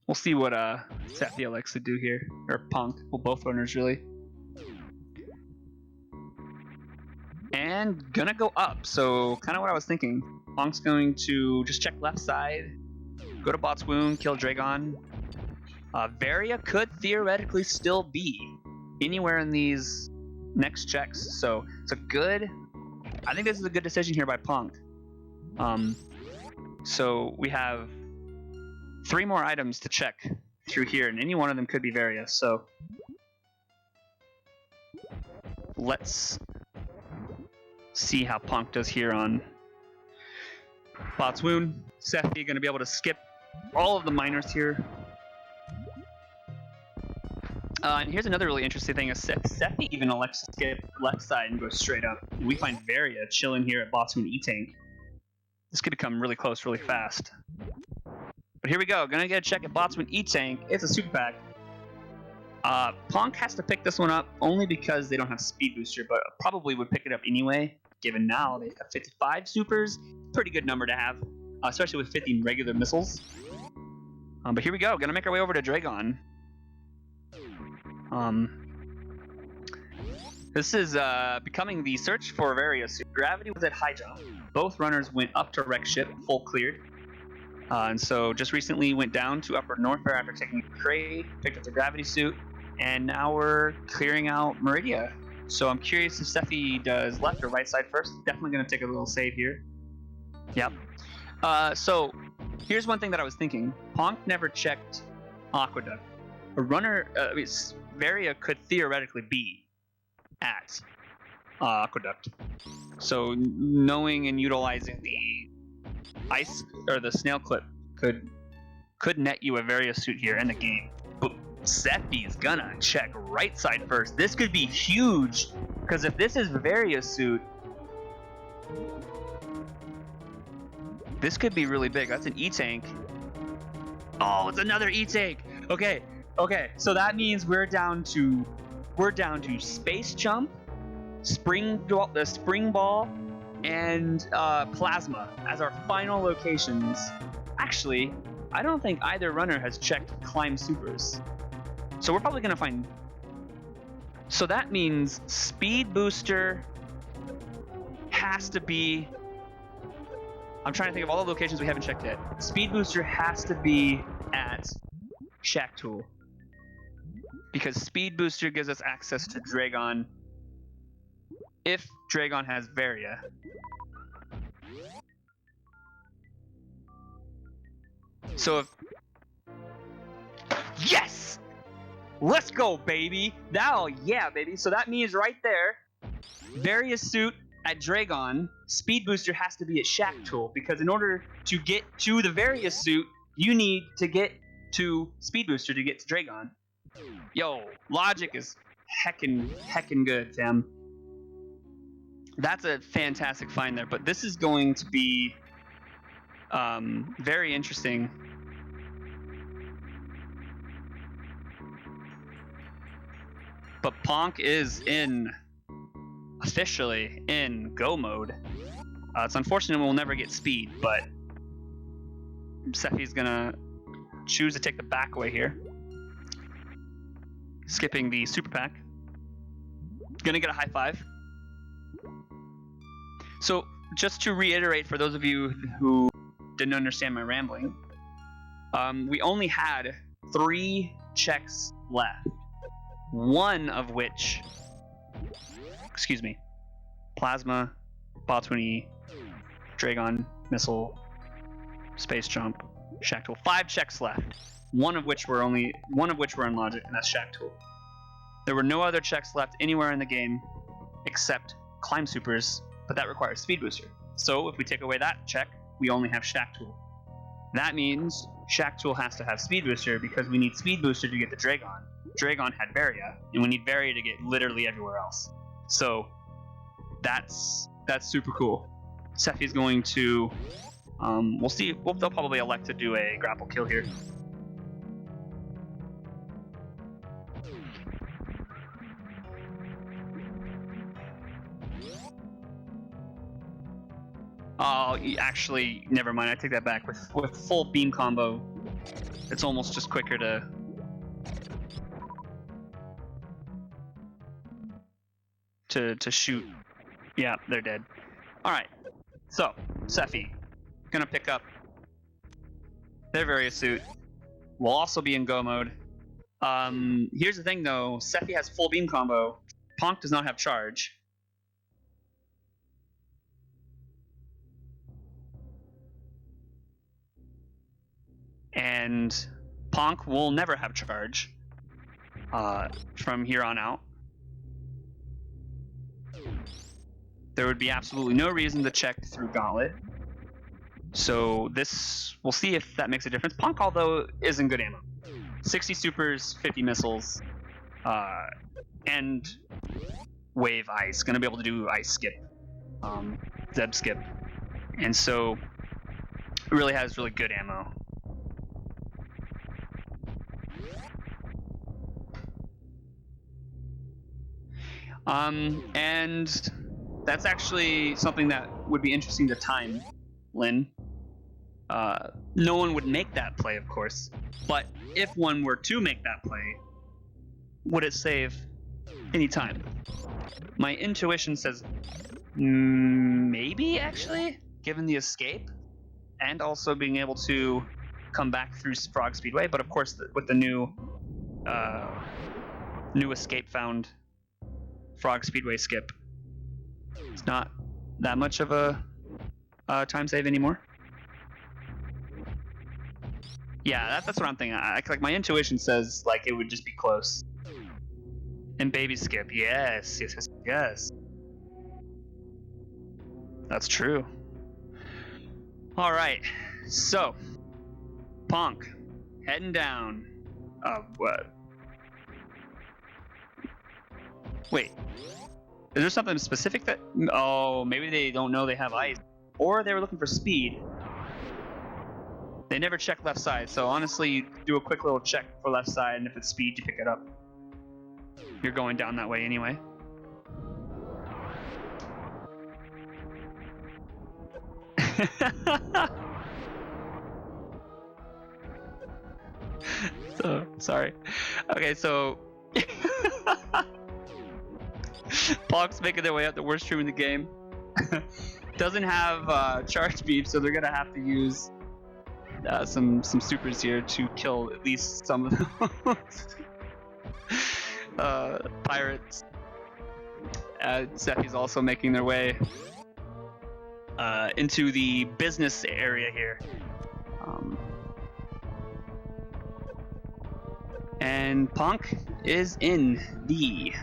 Sephi likes to do here, or Ponk. Well, both runners really. And gonna go up. So kind of what I was thinking. Ponk's going to just check left side, go to Bot's Wound, kill Dragon. Varia could theoretically still be anywhere in these next checks, so it's a good. I think this is a good decision here by Ponk. So we have 3 more items to check through here, and any one of them could be Varia. So let's see how Ponk does here on Bot's Wound. Sephi going to be able to skip all of the miners here. And here's another really interesting thing. Sephi even elects to skip left side and go straight up. We find Varia chilling here at Bot's Wound E-Tank. This could come really close really fast. But here we go. Gonna get a check at Bot's Wound E-Tank. It's a super pack. Ponk has to pick this one up only because they don't have Speed Booster, but probably would pick it up anyway, given now they have 55 supers. Pretty good number to have, especially with 50 regular missiles. But here we go. Gonna make our way over to Dragon. This is becoming the search for Various. Gravity was at high jump. Both runners went up to wreck ship, full cleared. And so just recently went down to upper north air after taking a Kraid, picked up the gravity suit, and now we're clearing out Meridia. So I'm curious if Sephi does left or right side first. Definitely going to take a little save here. Yep. So here's one thing that I was thinking. Ponk never checked Aqueduct. A runner, Varia could theoretically be at Aqueduct. So knowing and utilizing the ice or the snail clip could net you a Varia suit here in the game. But Sephi's gonna check right side first. This could be huge because if this is Varia suit, this could be really big. That's an E-tank. Oh, it's another E-tank. Okay. So that means we're down to space jump, the spring ball, and Plasma as our final locations. Actually, I don't think either runner has checked Climb Supers. So we're probably going to find... So that means Speed Booster has to be... I'm trying to think of all the locations we haven't checked yet. Speed Booster has to be at Shack Tool, because Speed Booster gives us access to Dragon if Dragon has Varia. So if... Yes! Let's go, baby! Now, yeah, baby. So that means right there, Varia suit at Dragon, Speed Booster has to be at Shack Tool, because in order to get to the Varia suit, you need to get to Speed Booster to get to Dragon. Yo, logic is heckin' good, fam. That's a fantastic find there, but this is going to be very interesting. But Ponk is officially in go mode. It's unfortunate we'll never get speed, but Sephi's gonna choose to take the back way here. Skipping the super pack. Gonna get a high five. So just to reiterate for those of you who didn't understand my rambling, we only had 3 checks left. One of which, excuse me, Plasma, Botany, Dragon, Missile, Space Jump, Shack Tool. 5 checks left. One of which were in Logic, and that's Shack Tool. There were no other checks left anywhere in the game except Climb Supers, but that requires Speed Booster. So if we take away that check, we only have Shack Tool. That means Shack Tool has to have Speed Booster, because we need Speed Booster to get the Dragon. Dragon had Varia, and we need Varia to get literally everywhere else. So that's super cool. Sephi's going to, we'll see. They'll probably elect to do a grapple kill here. Oh, actually, never mind. I take that back. With full beam combo, it's almost just quicker to shoot. Yeah, they're dead. All right. So Sephi gonna pick up their Varia suit. We'll also be in go mode. Here's the thing, though. Sephi has full beam combo. Ponk does not have charge. And Ponk will never have charge from here on out. There would be absolutely no reason to check through Gauntlet. So this, we'll see if that makes a difference. Ponk, although, is in good ammo. 60 supers, 50 missiles, and wave ice. Gonna be able to do ice skip, Zeb skip. And so it really has really good ammo. And that's actually something that would be interesting to time, Lynn. No one would make that play, of course, but if one were to make that play, would it save any time? My intuition says maybe, actually, given the escape, and also being able to come back through Frog Speedway, but of course with the new escape found Frog Speedway skip, it's not that much of a time save anymore. Yeah, that's what I'm thinking. Like my intuition says like it would just be close. And baby skip, yes. That's true. All right, so Ponk heading down. What? Wait, is there something specific that? Oh, maybe they don't know they have ice, or they were looking for speed. They never check left side, so honestly, you do a quick little check for left side, and if it's speed, you pick it up. You're going down that way anyway. So sorry. Okay, so Ponk's making their way up the worst room in the game. Doesn't have charge beam, so they're gonna have to use some supers here to kill at least some of those pirates. Sephi's also making their way into the business area here. And Ponk is in the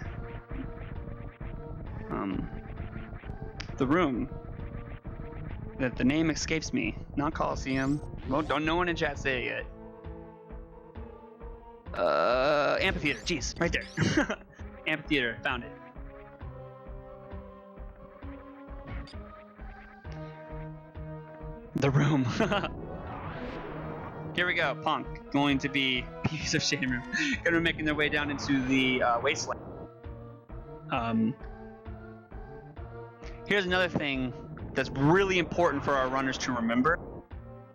room that the name escapes me. Not Coliseum. Well, don't no one in chat say it yet. Amphitheater. Jeez, right there. Amphitheater. Found it. The room. Here we go. Ponk going to be piece of shame room. Gonna be making their way down into the wasteland. Here's another thing that's really important for our runners to remember.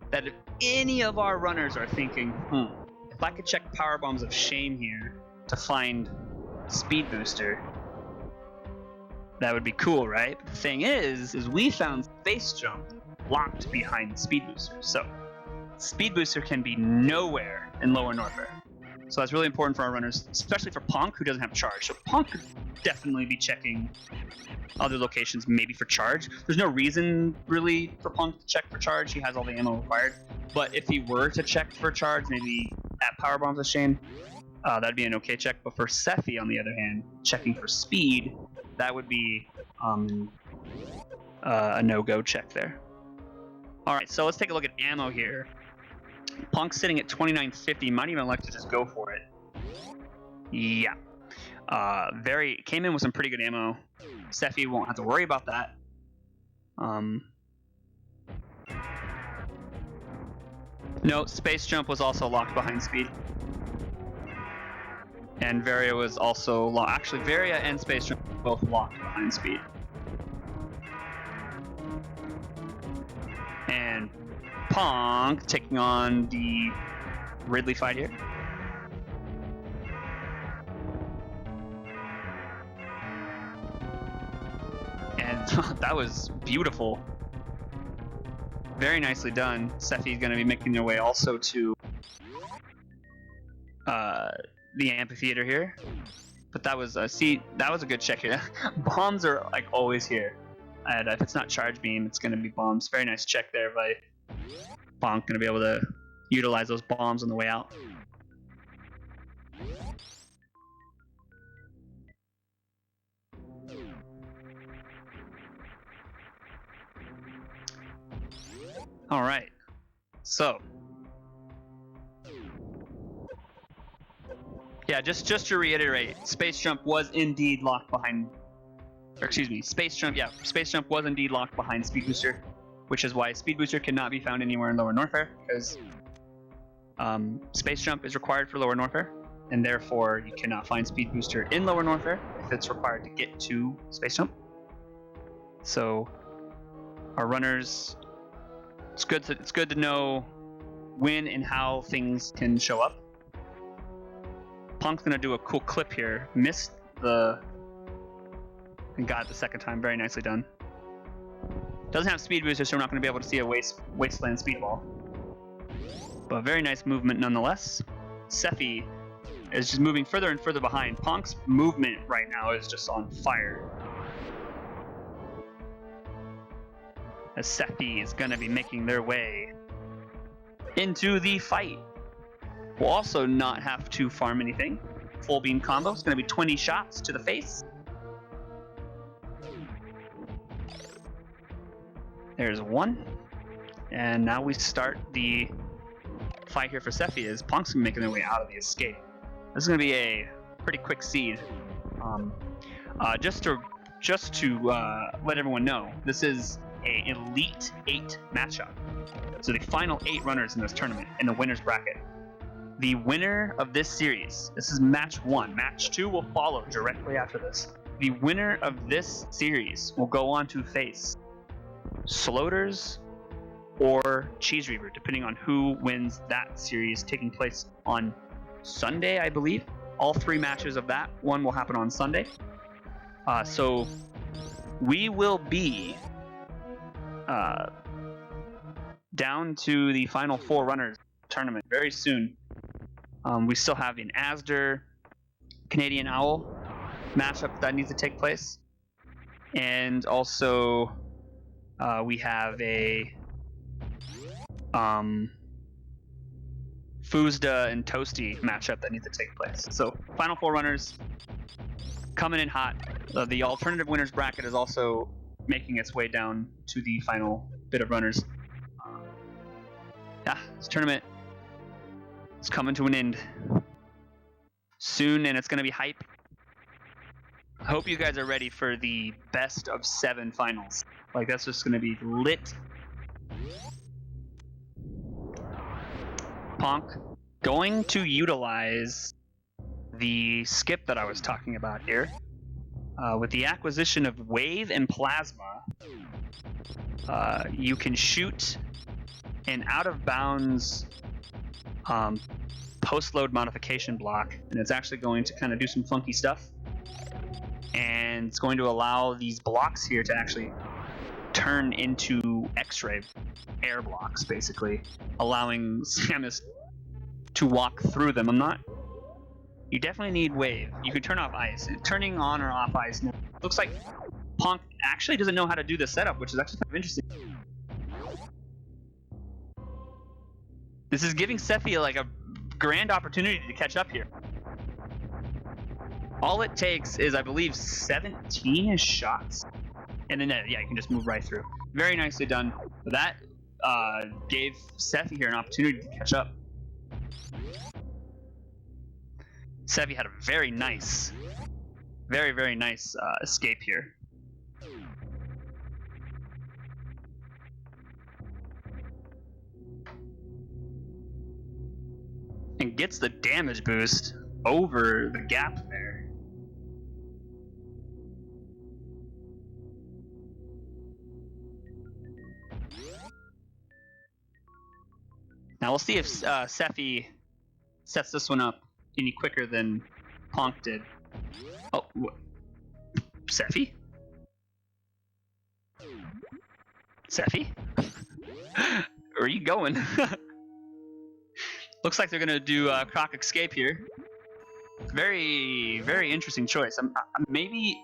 That if any of our runners are thinking, if I could check power bombs of shame here to find speed booster, that would be cool, right? But the thing is we found space jump locked behind speed booster. So speed booster can be nowhere in lower Norfair. So that's really important for our runners, especially for Ponk, who doesn't have charge. So Ponk could definitely be checking other locations, maybe for charge. There's no reason really for Ponk to check for charge. He has all the ammo required. But if he were to check for charge, maybe at power bombs of shame, that'd be an okay check. But for Sephi, on the other hand, checking for speed, that would be a no-go check there. All right, so let's take a look at ammo here. Punk's sitting at 2950. Might even like to just go for it. Yeah. Came in with some pretty good ammo. Sephi won't have to worry about that. No, space jump was also locked behind speed. And Varia was also locked. Actually, Varia and space jump both locked behind speed. And Ponk taking on the Ridley fight here. And that was beautiful. Very nicely done. Sephi's going to be making their way also to the amphitheater here. But that was that was a good check here. Bombs are like always here. And if it's not charge beam, it's going to be bombs. Very nice check there by Ponk. Going to be able to utilize those bombs on the way out. All right. So, yeah, just to reiterate, space jump was indeed locked behind. Or excuse me, space jump was indeed locked behind speed booster, which is why speed booster cannot be found anywhere in lower Norfair, because space jump is required for lower Norfair, and therefore you cannot find speed booster in lower Norfair if it's required to get to space jump. So our runners, it's good to know when and how things can show up. Punk's gonna do a cool clip here. Missed the and got it the second time. Very nicely done. Doesn't have speed booster, so we're not going to be able to see a wasteland speedball. But very nice movement nonetheless. Sephi is just moving further and further behind. Punk's movement right now is just on fire. As Sephi is going to be making their way into the fight. We'll also not have to farm anything. Full beam combo. It's going to be 20 shots to the face. There's one. And now we start the fight here for Sephi as Punk's making their way out of the escape. This is going to be a pretty quick seed. Just to let everyone know, this is an Elite 8 matchup. So the final 8 runners in this tournament in the winner's bracket. The winner of this series, this is match 1. Match 2 will follow directly after this. The winner of this series will go on to face Sloters or Cheese Reaver, depending on who wins that series, taking place on Sunday, I believe. All 3 matches of that one will happen on Sunday. So we will be down to the final 4 runners tournament very soon. We still have an Asder Canadian Owl matchup that needs to take place, and also we have a Fuzda and Toasty matchup that needs to take place. So final 4 runners coming in hot. The alternative winners bracket is also making its way down to the final bit of runners. Yeah, this tournament is coming to an end soon, and it's going to be hype. I hope you guys are ready for the best of 7 finals. Like, that's just going to be lit. Ponk going to utilize the skip that I was talking about here. With the acquisition of Wave and Plasma, you can shoot an out-of-bounds post-load modification block, and it's actually going to kind of do some funky stuff. And it's going to allow these blocks here to actually turn into X-ray air blocks, basically, allowing Samus to walk through them. You definitely need Wave. You can turn off ice. Turning on or off ice looks like Ponk actually doesn't know how to do the setup, which is actually kind of interesting. This is giving Sephi like a grand opportunity to catch up here. All it takes is, I believe, 17 shots, and then yeah, you can just move right through. Very nicely done. That gave Sephi here an opportunity to catch up. Sephi had a very nice, very nice escape here. And gets the damage boost over the gap there. Now we'll see if Sephi sets this one up any quicker than Ponk did. Oh, Sephi? Sephi? Where are you going? Looks like they're gonna do Croc Escape here. Very interesting choice. Maybe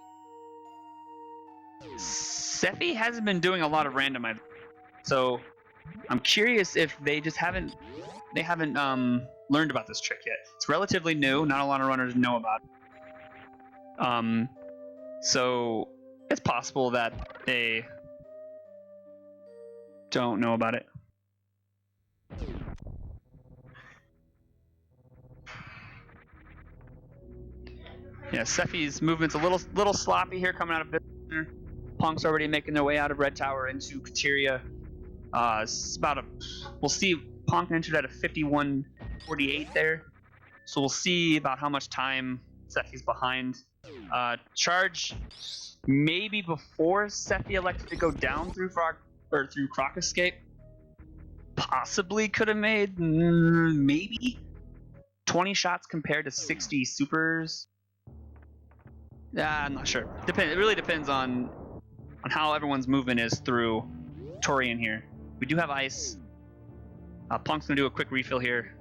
Sephi hasn't been doing a lot of randomizing, so I'm curious if they just haven't learned about this trick yet. It's relatively new. Not a lot of runners know about it. So it's possible that they don't know about it. Yeah, Sephi's movement's a little sloppy here coming out of Visitor. Punk's already making their way out of Red Tower into Kateria. It's about we'll see Ponk entered at a 51:48 there. So we'll see about how much time Sephi's behind. Charge maybe before Sephi elected to go down through Croc Escape. Possibly could have made maybe 20 shots compared to 60 supers. I'm not sure. It really depends on how everyone's movement is through Torian here. We do have ice. Punk's gonna do a quick refill here.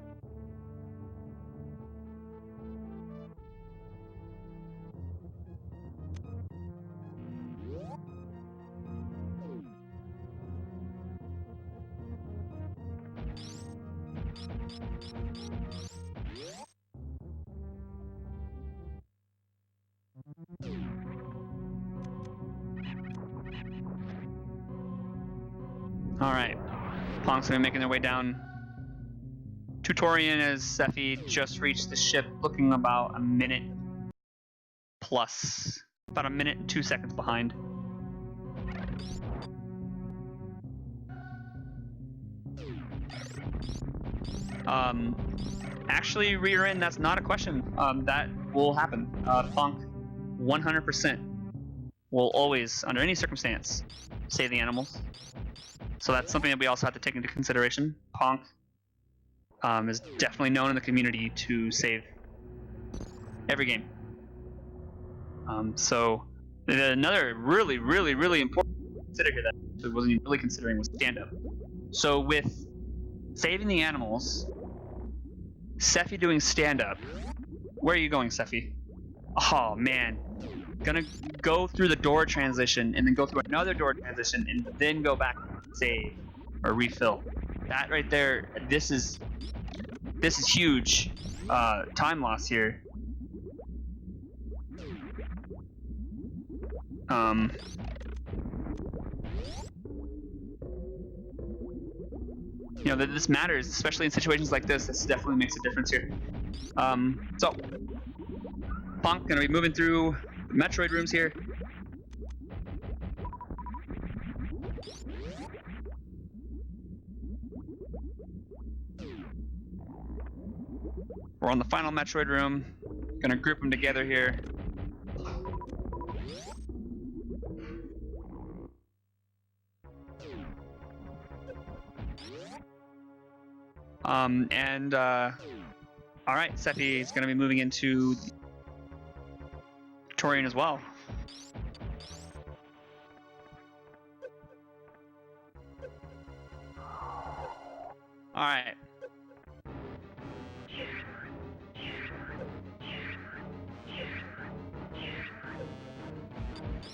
Alright, Punk's gonna be making their way down to Torian as Sephi just reached the ship, looking about a minute plus. About a minute and 2 seconds behind. Actually, rear end, that's not a question. That will happen. Ponk 100% will always, under any circumstance, save the animals. So that's something that we also have to take into consideration. Ponk is definitely known in the community to save every game. So another really important to consider here that I wasn't even really considering was stand-up. So with saving the animals, Sephi doing stand-up, where are you going, Sephi? Oh man, gonna go through the door transition and then go through another door transition and then go back and save or refill. That right there, this is huge time loss here. You know, this matters, especially in situations like this. This definitely makes a difference here. So, Ponk gonna be moving through Metroid rooms here. We're on the final Metroid room. Gonna group them together here. All right, Sephi is going to be moving into Torian as well. All right.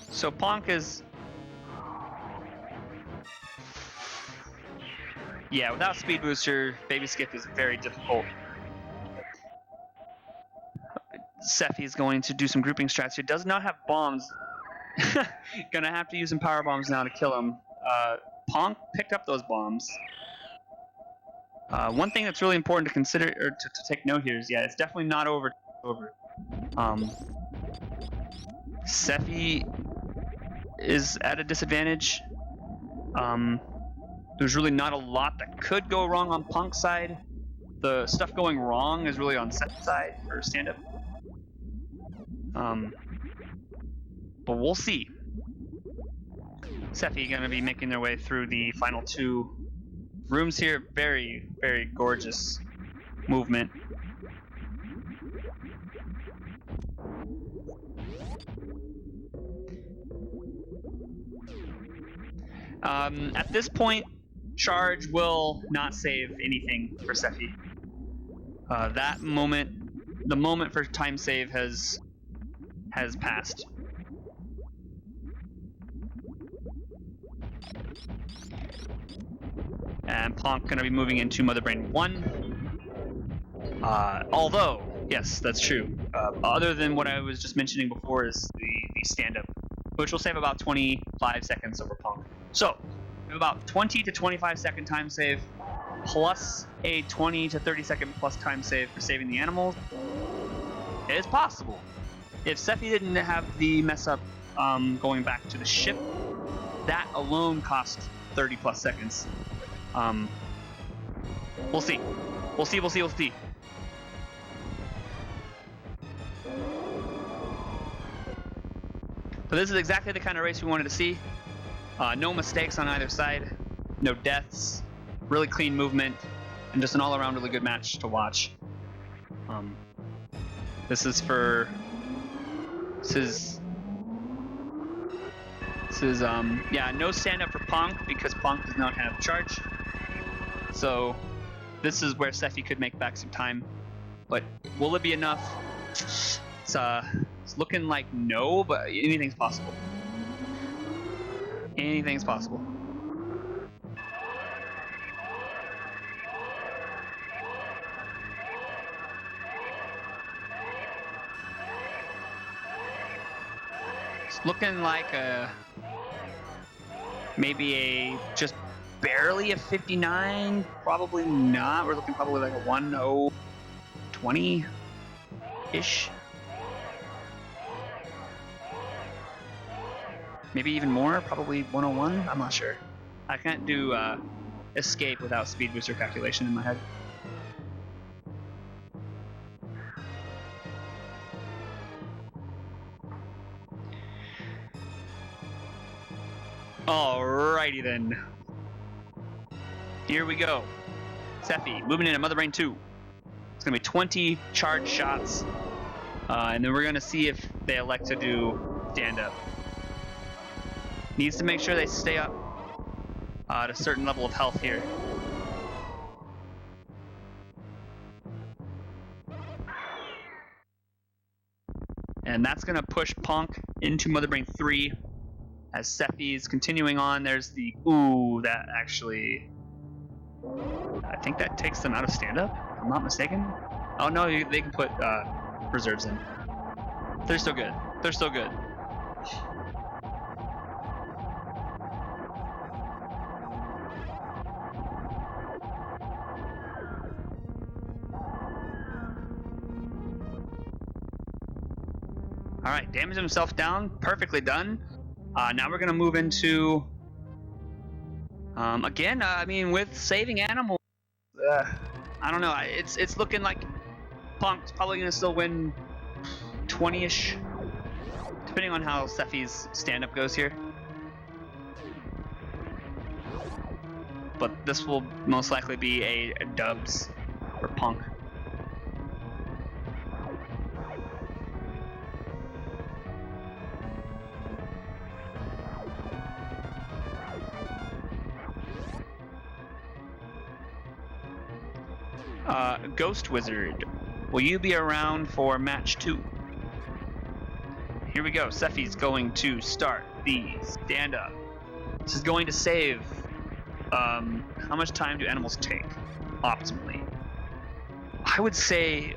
So Ponk is... Yeah, without Speed Booster, Baby Skip is very difficult. Sephi is going to do some grouping strats here. Does not have bombs. Gonna have to use some power bombs now to kill him. Ponk picked up those bombs. One thing that's really important to consider, or to take note here is, yeah, it's definitely not over. Sephi is at a disadvantage. There's really not a lot that could go wrong on Punk's side. The stuff going wrong is really on Sephi's side for stand-up. But we'll see. Sephi gonna be making their way through the final two rooms here. Very gorgeous movement. At this point, charge will not save anything for Sephi. That moment, the moment for time save has passed. And Ponk gonna be moving into Mother Brain 1. Although, yes, that's true. Other than what I was just mentioning before is the stand-up, which will save about 25 seconds over Ponk. So, we have about 20 to 25 second time save, plus a 20 to 30 second plus time save for saving the animals. It is possible. If Sephi didn't have the mess up going back to the ship, that alone cost 30 plus seconds. We'll see. We'll see. But this is exactly the kind of race we wanted to see. No mistakes on either side, no deaths, really clean movement, and just an all-around really good match to watch. This is yeah, no stand-up for Ponk because Ponk does not have charge. So this is where Sephi could make back some time, but will it be enough? It's looking like no, but anything's possible. Anything's possible. It's looking like maybe just barely a 59. Probably not. We're looking probably like a 1020-ish. Maybe even more, probably 101. I'm not sure. I can't do escape without speed booster calculation in my head. Alrighty then. Here we go. Sephi moving into Mother Brain 2. It's going to be 20 charge shots. And then we're going to see if they elect to do stand-up. Needs to make sure they stay up at a certain level of health here. And that's going to push Ponk into Mother Brain 3 as Sephi's continuing on. There's the ooh, that actually, I think that takes them out of stand-up, if I'm not mistaken. Oh no, they can put reserves in. They're still good. They're still good. All right, damage himself down, perfectly done. Now we're gonna move into, again, I mean, with saving animals, I don't know, it's looking like Punk's probably gonna still win 20-ish, depending on how Sephi's stand-up goes here. But this will most likely be a dubs for Ponk. Ghost Wizard, will you be around for match 2? Here we go. Sephi's going to start the stand-up. This is going to save. How much time do animals take optimally? I would say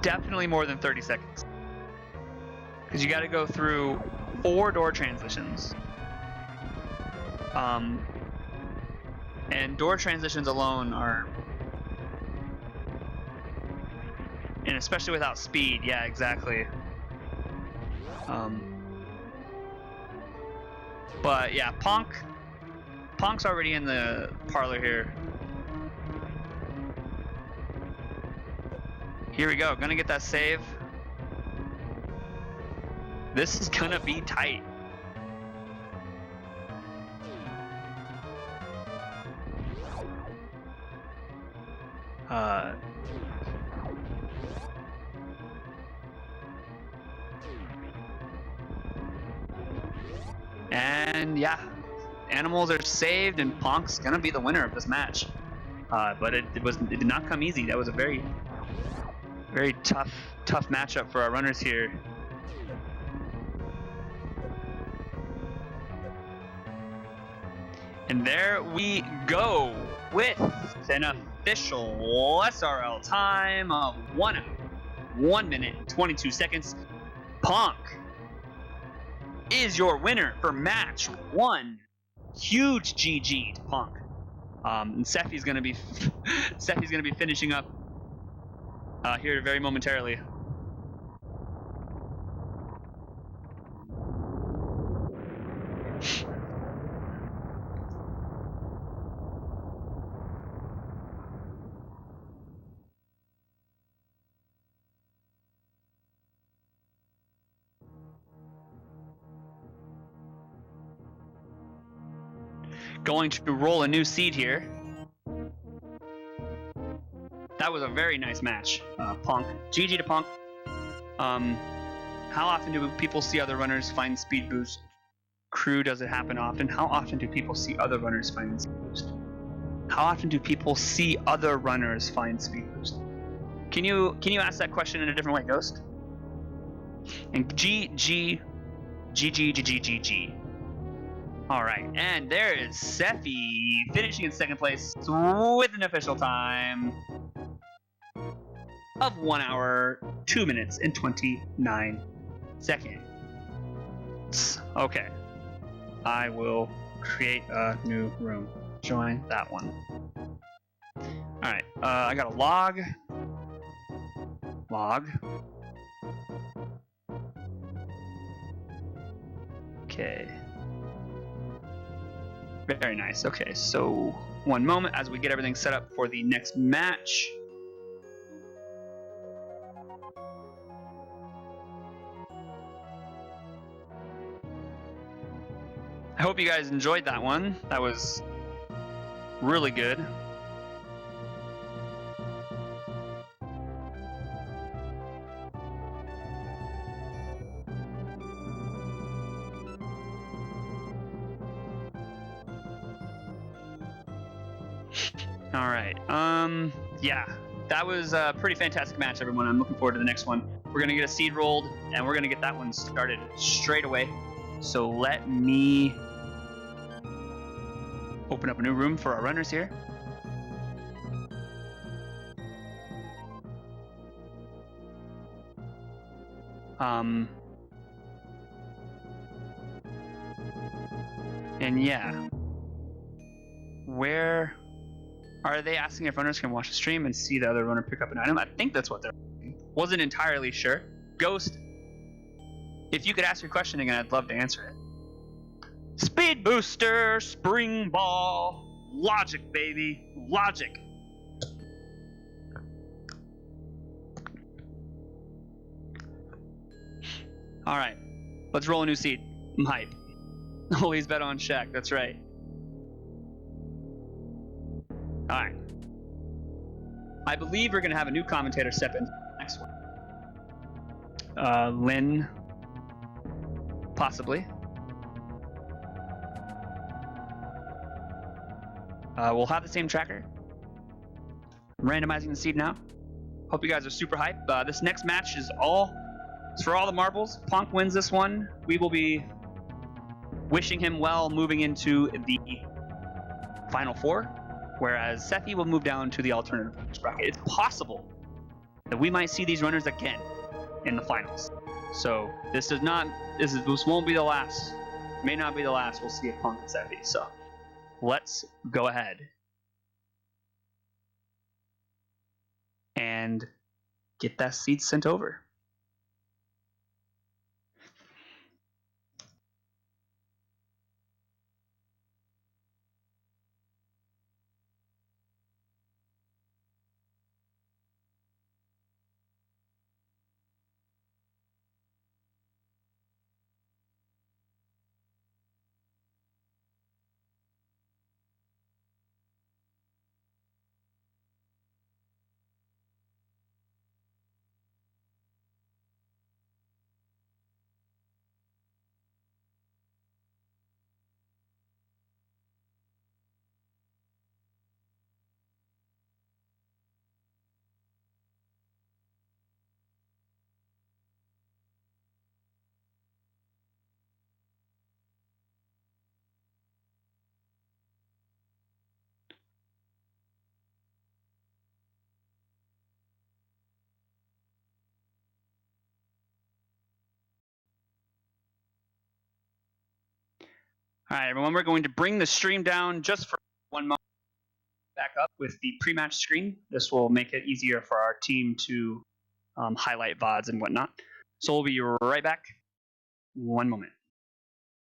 definitely more than 30 seconds. Because you got to go through 4 door transitions. And door transitions alone are, and especially without speed, yeah, exactly. But yeah, Ponk's already in the parlor here. Here we go, gonna get that save. This is gonna be tight. And yeah, animals are saved, and Ponk's gonna be the winner of this match. But it did not come easy. That was a very tough matchup for our runners here. And there we go with an official SRL time of 1 hour, 1 minute, 22 seconds. Ponk is your winner for match 1. Huge GG to Ponk. And Sephi's gonna be finishing up here very momentarily. Going to roll a new seed here. That was a very nice match, Ponk. GG to Ponk. How often do people see other runners find speed boost? Crew, does it happen often? How often do people see other runners find speed boost? How often do people see other runners find speed boost? Can you ask that question in a different way, Ghost? And GG. All right, and there is Sephi finishing in second place with an official time of 1 hour, 2 minutes, and 29 seconds. Okay, I will create a new room. Join that one. All right, I got a log. Okay. Very nice. Okay, so 1 moment as we get everything set up for the next match. I hope you guys enjoyed that one. That was really good. All right. Yeah, that was a pretty fantastic match, everyone. I'm looking forward to the next one. We're gonna get a seed rolled, and we're gonna get that one started straight away. So let me open up a new room for our runners here. And yeah, where are they asking if runners can watch the stream and see the other runner pick up an item? I think that's what they're asking. Wasn't entirely sure. Ghost, if you could ask your question again, I'd love to answer it. Speed booster, spring ball, logic, baby, logic. All right, let's roll a new seed. I'm hype. Always bet on Shaq, that's right. All right. I believe we're going to have a new commentator step in next one. Lynn, possibly. We'll have the same tracker. I'm randomizing the seed now. Hope you guys are super hyped. This next match is for all the marbles. Ponk wins this one. We will be wishing him well moving into the Final Four, whereas Sethi will move down to the alternative bracket. It's possible that we might see these runners again in the finals. So this won't be the last. May not be the last. We'll see if Ponk and Sethi. So let's go ahead and get that seed sent over. All right, everyone, we're going to bring the stream down just for 1 moment. Back up with the pre-match screen. This will make it easier for our team to highlight VODs and whatnot. So we'll be right back. 1 moment.